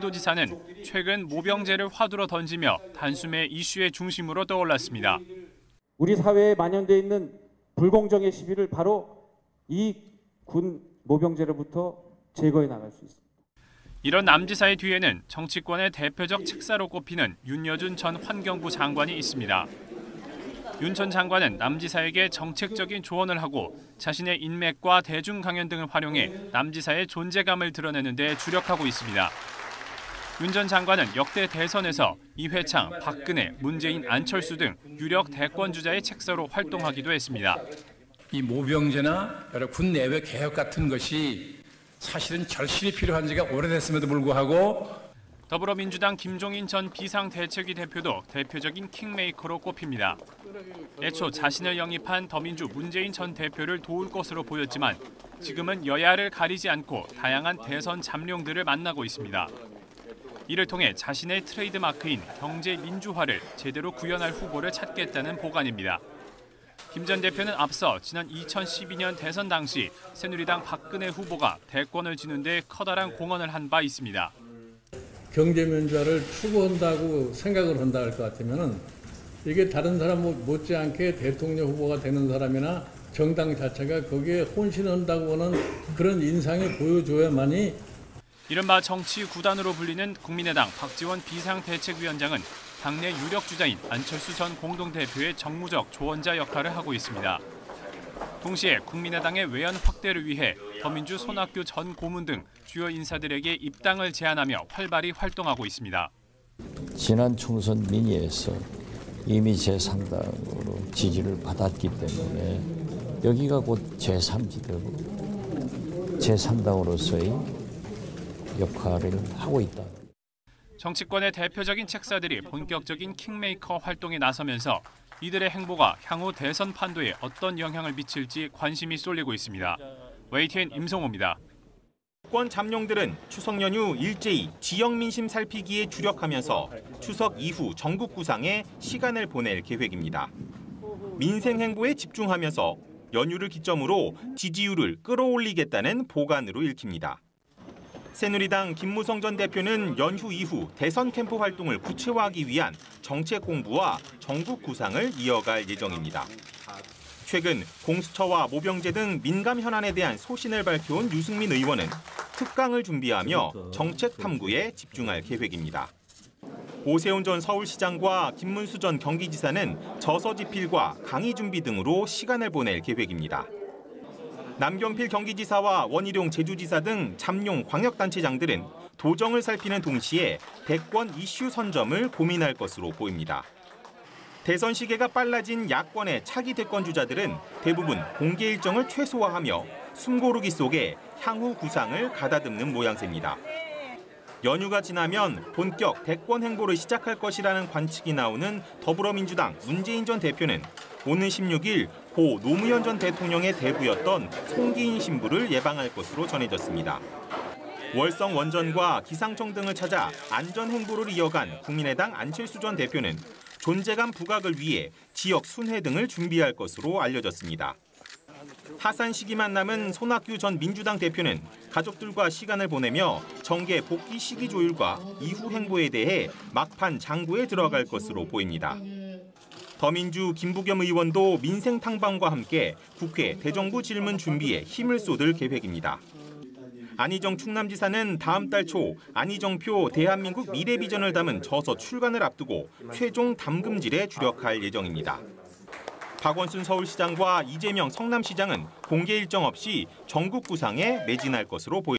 도지사는 최근 모병제를 화두로 던지며 단숨에 이슈의 중심으로 떠올랐습니다. 우리 사회에 만연되어 있는 불공정의 시비를 바로 이 군 모병제로부터 제거해 나갈 수 있습니다. 이런 남지사의 뒤에는 정치권의 대표적 책사로 꼽히는 윤여준 전 환경부 장관이 있습니다. 윤 전 장관은 남지사에게 정책적인 조언을 하고 자신의 인맥과 대중 강연 등을 활용해 남지사의 존재감을 드러내는 데 주력하고 있습니다. 윤 전 장관은 역대 대선에서 이회창, 박근혜, 문재인, 안철수 등 유력 대권 주자의 책사로 활동하기도 했습니다. 이 모병제나 여러 군 내외 개혁 같은 것이 사실은 절실히 필요한 지가 오래됐음에도 불구하고 더불어민주당 김종인 전 비상대책위 대표도 대표적인 킹메이커로 꼽힙니다. 애초 자신을 영입한 더민주 문재인 전 대표를 도울 것으로 보였지만 지금은 여야를 가리지 않고 다양한 대선 잠룡들을 만나고 있습니다. 이를 통해 자신의 트레이드 마크인 경제 민주화를 제대로 구현할 후보를 찾겠다는 보관입니다. 김 전 대표는 앞서 지난 2012년 대선 당시 새누리당 박근혜 후보가 대권을 지는 데 커다란 공헌을 한 바 있습니다. 경제 민주화를 추구한다고 생각을 한다 할 것 같으면은 이게 다른 사람 못지않게 대통령 후보가 되는 사람이나 정당 자체가 거기에 혼신한다고 하는 그런 인상이 보여줘야만이. 이른바 정치 구단으로 불리는 국민의당 박지원 비상대책위원장은 당내 유력 주자인 안철수 전 공동대표의 정무적 조언자 역할을 하고 있습니다. 동시에 국민의당의 외연 확대를 위해 더민주 손학규 전 고문 등 주요 인사들에게 입당을 제안하며 활발히 활동하고 있습니다. 지난 총선 민의에서 이미 제3당으로 지지를 받았기 때문에 여기가 곧 제3지대고 제3당으로서의 역할을 하고 있다. 정치권의 대표적인 책사들이 본격적인 킹메이커 활동에 나서면서 이들의 행보가 향후 대선 판도에 어떤 영향을 미칠지 관심이 쏠리고 있습니다. YTN 임성호입니다. 권 잠룡들은 추석 연휴 일제히 지역 민심 살피기에 주력하면서 추석 이후 전국 구상에 시간을 보낼 계획입니다. 민생 행보에 집중하면서 연휴를 기점으로 지지율을 끌어올리겠다는 보관으로 읽힙니다. 새누리당 김무성 전 대표는 연휴 이후 대선 캠프 활동을 구체화하기 위한 정책 공부와 전국 구상을 이어갈 예정입니다. 최근 공수처와 모병제 등 민감 현안에 대한 소신을 밝혀온 유승민 의원은 특강을 준비하며 정책 탐구에 집중할 계획입니다. 오세훈 전 서울시장과 김문수 전 경기지사는 저서지필과 강의 준비 등으로 시간을 보낼 계획입니다. 남경필 경기지사와 원희룡 제주지사 등 잠룡 광역단체장들은 도정을 살피는 동시에 대권 이슈 선점을 고민할 것으로 보입니다. 대선 시계가 빨라진 야권의 차기 대권 주자들은 대부분 공개 일정을 최소화하며 숨고르기 속에 향후 구상을 가다듬는 모양새입니다. 연휴가 지나면 본격 대권 행보를 시작할 것이라는 관측이 나오는 더불어민주당 문재인 전 대표는 오는 16일 고 노무현 전 대통령의 대부였던 송기인 신부를 예방할 것으로 전해졌습니다. 월성 원전과 기상청 등을 찾아 안전 행보를 이어간 국민의당 안철수 전 대표는 존재감 부각을 위해 지역 순회 등을 준비할 것으로 알려졌습니다. 하산 시기만 남은 손학규 전 민주당 대표는 가족들과 시간을 보내며 정계 복귀 시기 조율과 이후 행보에 대해 막판 장구에 들어갈 것으로 보입니다. 더민주 김부겸 의원도 민생 탐방과 함께 국회 대정부 질문 준비에 힘을 쏟을 계획입니다. 안희정 충남지사는 다음 달 초 안희정표 대한민국 미래 비전을 담은 저서 출간을 앞두고 최종 담금질에 주력할 예정입니다. 박원순 서울시장과 이재명 성남시장은 공개 일정 없이 전국 구상에 매진할 것으로 보입니다.